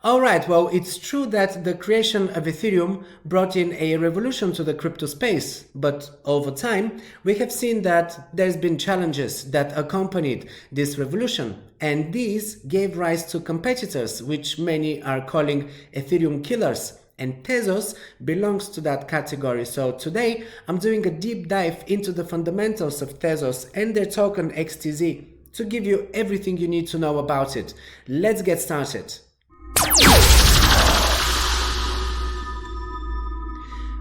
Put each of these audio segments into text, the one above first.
Alright, well, it's true that the creation of Ethereum brought in a revolution to the crypto space, but over time, we have seen that there's been challenges that accompanied this revolution, and these gave rise to competitors, which many are calling Ethereum Killers, and Tezos belongs to that category. So today, I'm doing a deep dive into the fundamentals of Tezos and their token XTZ to give you everything you need to know about it. Let's get started.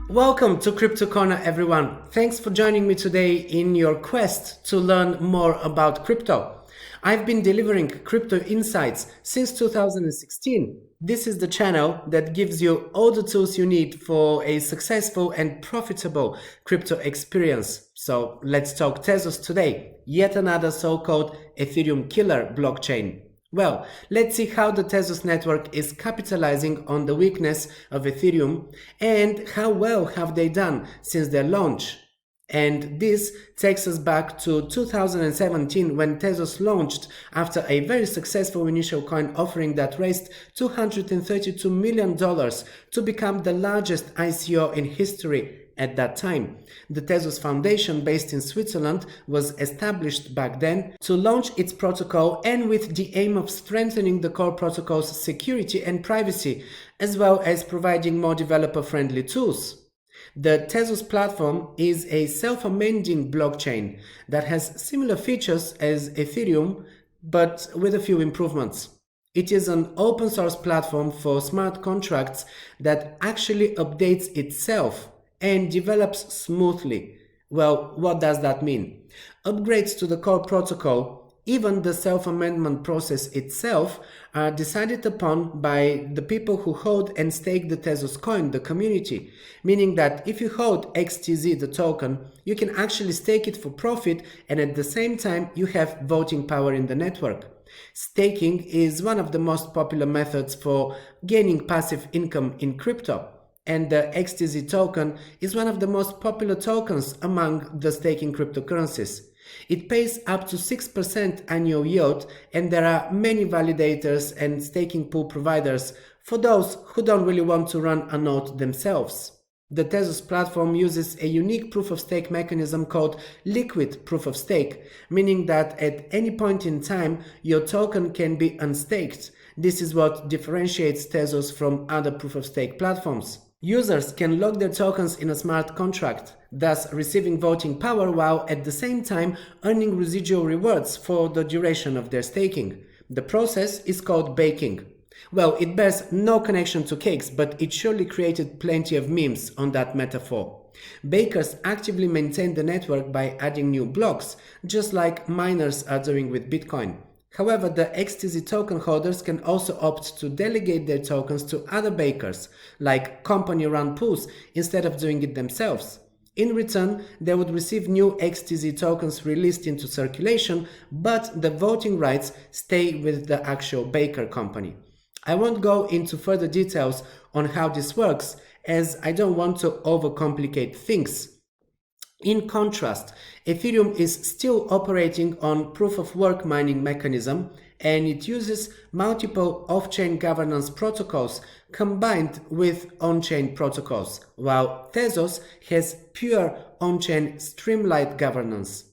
Welcome to Crypto Corner, everyone. Thanks for joining me today in your quest to learn more about crypto. I've been delivering crypto insights since 2016. This is the channel that gives you all the tools you need for a successful and profitable crypto experience. So let's talk Tezos today, yet another so-called Ethereum killer blockchain. Well, let's see how the Tezos network is capitalizing on the weakness of Ethereum and how well have they done since their launch. And this takes us back to 2017 when Tezos launched after a very successful initial coin offering that raised $232 million to become the largest ICO in history at that time. The Tezos Foundation, based in Switzerland, was established back then to launch its protocol and with the aim of strengthening the core protocol's security and privacy, as well as providing more developer-friendly tools. The Tezos platform is a self-amending blockchain that has similar features as Ethereum, but with a few improvements. It is an open source platform for smart contracts that actually updates itself and develops smoothly. Well, what does that mean? Upgrades to the core protocol, even the self-amendment process itself, are decided upon by the people who hold and stake the Tezos coin, the community. Meaning that if you hold XTZ, the token, you can actually stake it for profit, and at the same time you have voting power in the network. Staking is one of the most popular methods for gaining passive income in crypto. And the XTZ token is one of the most popular tokens among the staking cryptocurrencies. It pays up to 6% annual yield, and there are many validators and staking pool providers for those who don't really want to run a node themselves. The Tezos platform uses a unique proof-of-stake mechanism called liquid proof-of-stake, meaning that at any point in time your token can be unstaked. This is what differentiates Tezos from other proof-of-stake platforms. Users can lock their tokens in a smart contract, thus receiving voting power while at the same time earning residual rewards for the duration of their staking. The process is called baking. Well, it bears no connection to cakes, but it surely created plenty of memes on that metaphor. Bakers actively maintain the network by adding new blocks, just like miners are doing with Bitcoin. However, the XTZ token holders can also opt to delegate their tokens to other bakers, like company-run pools, instead of doing it themselves. In return, they would receive new XTZ tokens released into circulation, but the voting rights stay with the actual baker company. I won't go into further details on how this works, as I don't want to overcomplicate things. In contrast, Ethereum is still operating on proof-of-work mining mechanism, and it uses multiple off-chain governance protocols combined with on-chain protocols, while Tezos has pure on-chain streamlined governance.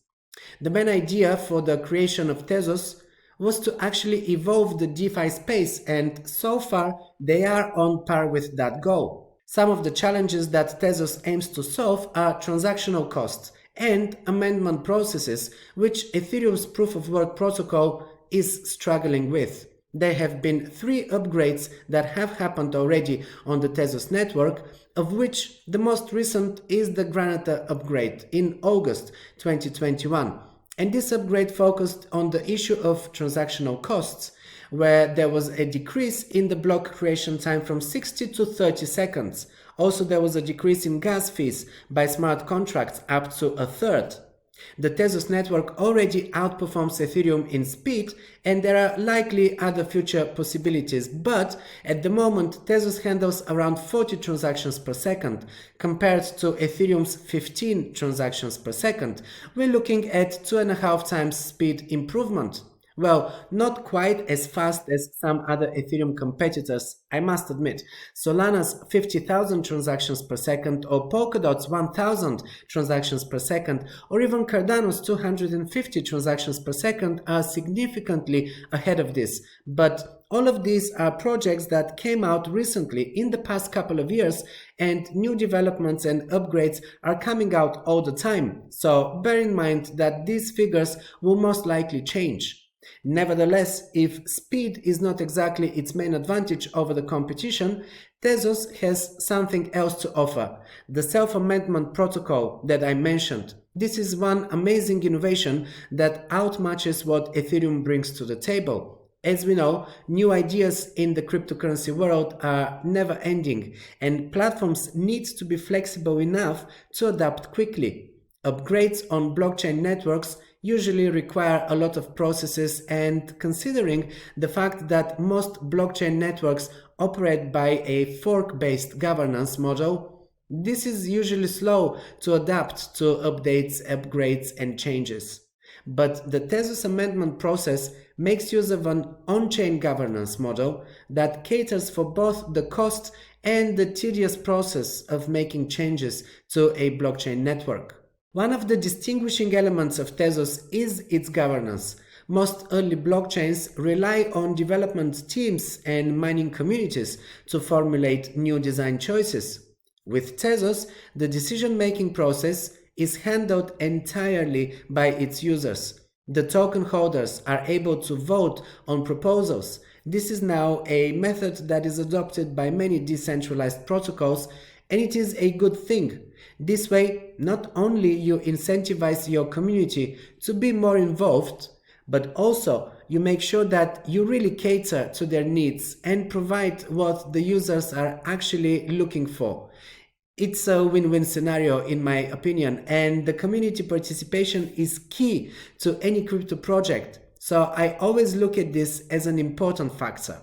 The main idea for the creation of Tezos was to actually evolve the DeFi space, and so far they are on par with that goal. Some of the challenges that Tezos aims to solve are transactional costs and amendment processes, which Ethereum's proof-of-work protocol is struggling with. There have been 3 upgrades that have happened already on the Tezos network, of which the most recent is the Granata upgrade in August 2021. And this upgrade focused on the issue of transactional costs, where there was a decrease in the block creation time from 60 to 30 seconds. Also, there was a decrease in gas fees by smart contracts up to a third. The Tezos network already outperforms Ethereum in speed, and there are likely other future possibilities, but at the moment Tezos handles around 40 transactions per second compared to Ethereum's 15 transactions per second. We're looking at 2.5 times speed improvement. Well, not quite as fast as some other Ethereum competitors, I must admit. Solana's 50,000 transactions per second, or Polkadot's 1,000 transactions per second, or even Cardano's 250 transactions per second are significantly ahead of this. But all of these are projects that came out recently in the past couple of years, and new developments and upgrades are coming out all the time. So bear in mind that these figures will most likely change. Nevertheless, if speed is not exactly its main advantage over the competition, Tezos has something else to offer, the self-amendment protocol that I mentioned. This is one amazing innovation that outmatches what Ethereum brings to the table. As we know, new ideas in the cryptocurrency world are never ending, and platforms need to be flexible enough to adapt quickly. Upgrades on blockchain networks usually require a lot of processes, and considering the fact that most blockchain networks operate by a fork-based governance model, this is usually slow to adapt to updates, upgrades, and changes. But the Tezos amendment process makes use of an on-chain governance model that caters for both the cost and the tedious process of making changes to a blockchain network. One of the distinguishing elements of Tezos is its governance. Most early blockchains rely on development teams and mining communities to formulate new design choices. With Tezos, the decision-making process is handled entirely by its users. The token holders are able to vote on proposals. This is now a method that is adopted by many decentralized protocols, and it is a good thing. This way, not only you incentivize your community to be more involved, but also you make sure that you really cater to their needs and provide what the users are actually looking for. It's a win-win scenario in my opinion, and the community participation is key to any crypto project. So I always look at this as an important factor.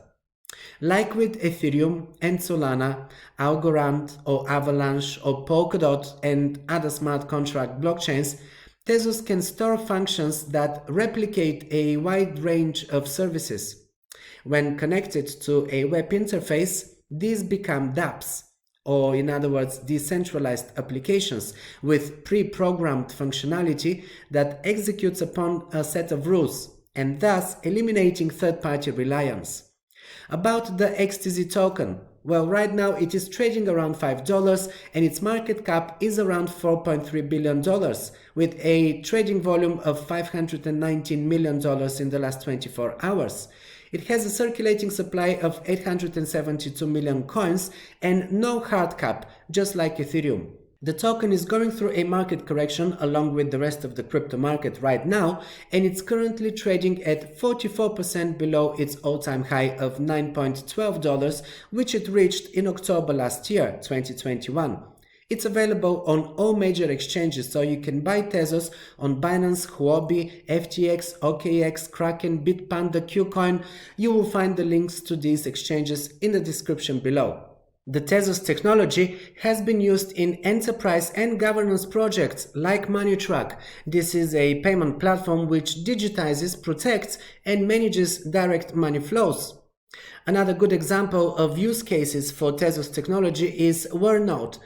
Like with Ethereum and Solana, Algorand or Avalanche or Polkadot and other smart contract blockchains, Tezos can store functions that replicate a wide range of services. When connected to a web interface, these become dApps, or in other words, decentralized applications with pre-programmed functionality that executes upon a set of rules, and thus eliminating third-party reliance. About the XTZ token, well, right now it is trading around $5 and its market cap is around $4.3 billion with a trading volume of $519 million in the last 24 hours. It has a circulating supply of 872 million coins and no hard cap, just like Ethereum. The token is going through a market correction along with the rest of the crypto market right now, and it's currently trading at 44% below its all-time high of $9.12, which it reached in October last year, 2021. It's available on all major exchanges, so you can buy Tezos on Binance, Huobi, FTX, OKX, Kraken, Bitpanda, kucoin. You will find the links to these exchanges in the description below. The Tezos technology has been used in enterprise and governance projects like MoneyTrack. This is a payment platform which digitizes, protects, and manages direct money flows. Another good example of use cases for Tezos technology is Warnote,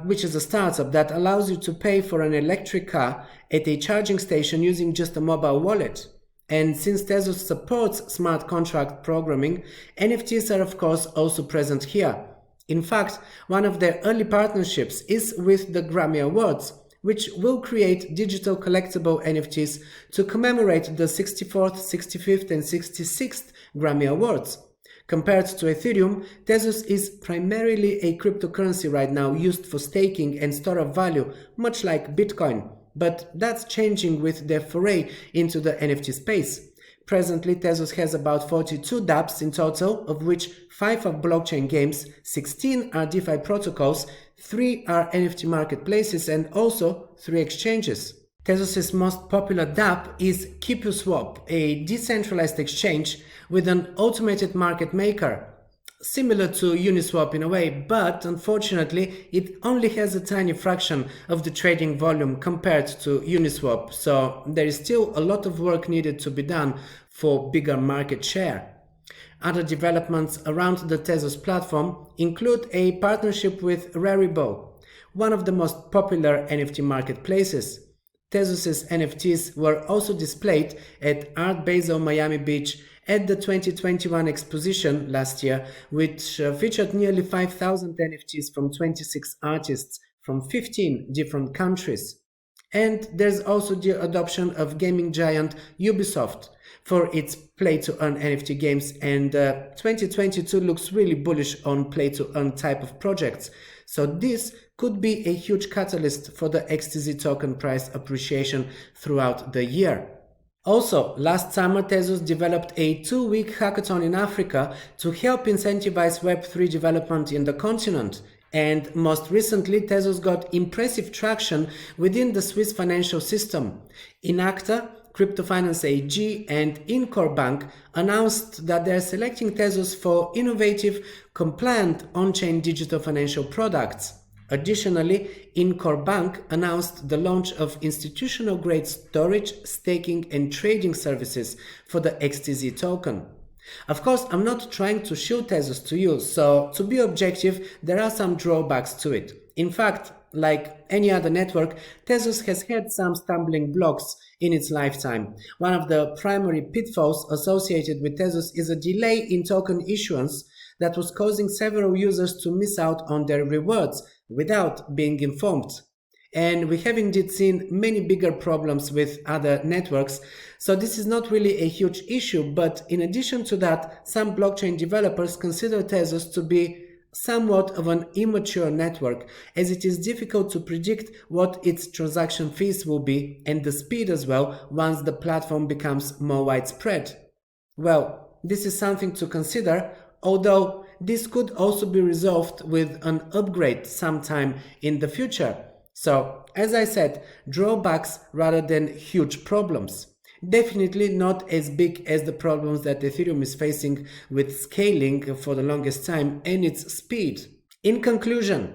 which is a startup that allows you to pay for an electric car at a charging station using just a mobile wallet. And since Tezos supports smart contract programming, NFTs are of course also present here. In fact, one of their early partnerships is with the Grammy Awards, which will create digital collectible NFTs to commemorate the 64th, 65th, and 66th Grammy Awards. Compared to Ethereum, Tezos is primarily a cryptocurrency right now used for staking and store of value, much like Bitcoin. But that's changing with their foray into the NFT space. Presently, Tezos has about 42 dApps in total, of which 5 are blockchain games, 16 are DeFi protocols, 3 are NFT marketplaces, and also 3 exchanges. Tezos' most popular dApp is KeepUSwap, a decentralized exchange with an automated market maker. similar to Uniswap in a way, but unfortunately it only has a tiny fraction of the trading volume compared to Uniswap, so there is still a lot of work needed to be done for bigger market share. Other developments around the Tezos platform include a partnership with Rarible, one of the most popular NFT marketplaces. Tezos' NFTs were also displayed at Art Basel Miami Beach at the 2021 exposition last year, which featured nearly 5,000 NFTs from 26 artists from 15 different countries. And there's also the adoption of gaming giant Ubisoft for its play-to-earn NFT games, and 2022 looks really bullish on play-to-earn type of projects. So this could be a huge catalyst for the XTZ token price appreciation throughout the year. Also, last summer Tezos developed a 2-week hackathon in Africa to help incentivize Web3 development in the continent. And most recently, Tezos got impressive traction within the Swiss financial system. Inacta, Crypto Finance AG and Incor Bank announced that they are selecting Tezos for innovative, compliant on-chain digital financial products. Additionally, Incor Bank announced the launch of institutional-grade storage, staking and trading services for the XTZ token. Of course, I'm not trying to show Tezos to you, so to be objective, there are some drawbacks to it. In fact, like any other network, Tezos has had some stumbling blocks in its lifetime. One of the primary pitfalls associated with Tezos is a delay in token issuance that was causing several users to miss out on their rewards without being informed. And we have indeed seen many bigger problems with other networks, so this is not really a huge issue, but in addition to that, some blockchain developers consider Tezos to be somewhat of an immature network, as it is difficult to predict what its transaction fees will be and the speed as well once the platform becomes more widespread. Well, this is something to consider, although this could also be resolved with an upgrade sometime in the future. So, as I said, drawbacks rather than huge problems. Definitely not as big as the problems that Ethereum is facing with scaling for the longest time and its speed. In conclusion,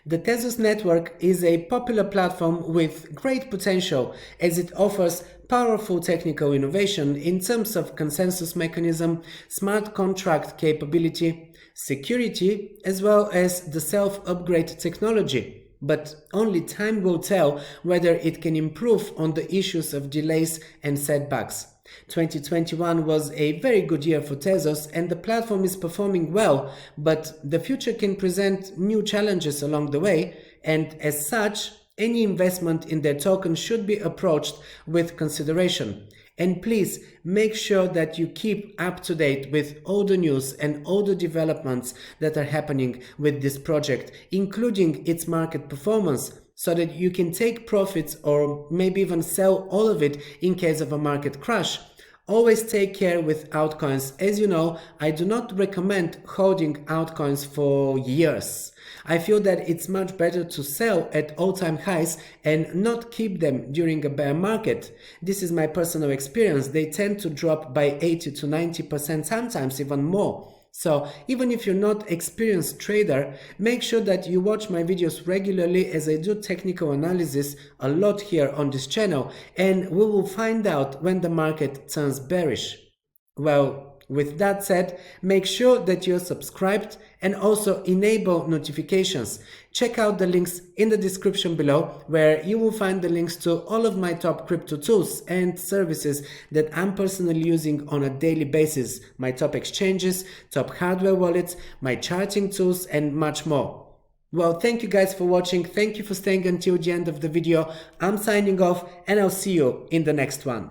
the Tezos network is a popular platform with great potential as it offers powerful technical innovation in terms of consensus mechanism, smart contract capability, security, as well as the self-upgrade technology. But only time will tell whether it can improve on the issues of delays and setbacks. 2021 was a very good year for Tezos and the platform is performing well, but the future can present new challenges along the way, and as such, any investment in their token should be approached with consideration. And please make sure that you keep up to date with all the news and all the developments that are happening with this project, including its market performance, so that you can take profits or maybe even sell all of it in case of a market crash. Always take care with altcoins. As you know, I do not recommend holding altcoins for years. I feel that it's much better to sell at all-time highs and not keep them during a bear market. This is my personal experience. They tend to drop by 80 to 90%, sometimes even more. So even if you're not an experienced trader, make sure that you watch my videos regularly, as I do technical analysis a lot here on this channel, and we will find out when the market turns bearish. Well, with that said, make sure that you're subscribed and also enable notifications. Check out the links in the description below, where you will find the links to all of my top crypto tools and services that I'm personally using on a daily basis, my top exchanges, top hardware wallets, my charting tools and much more. Well, thank you guys for watching. Thank you for staying until the end of the video. I'm signing off and I'll see you in the next one.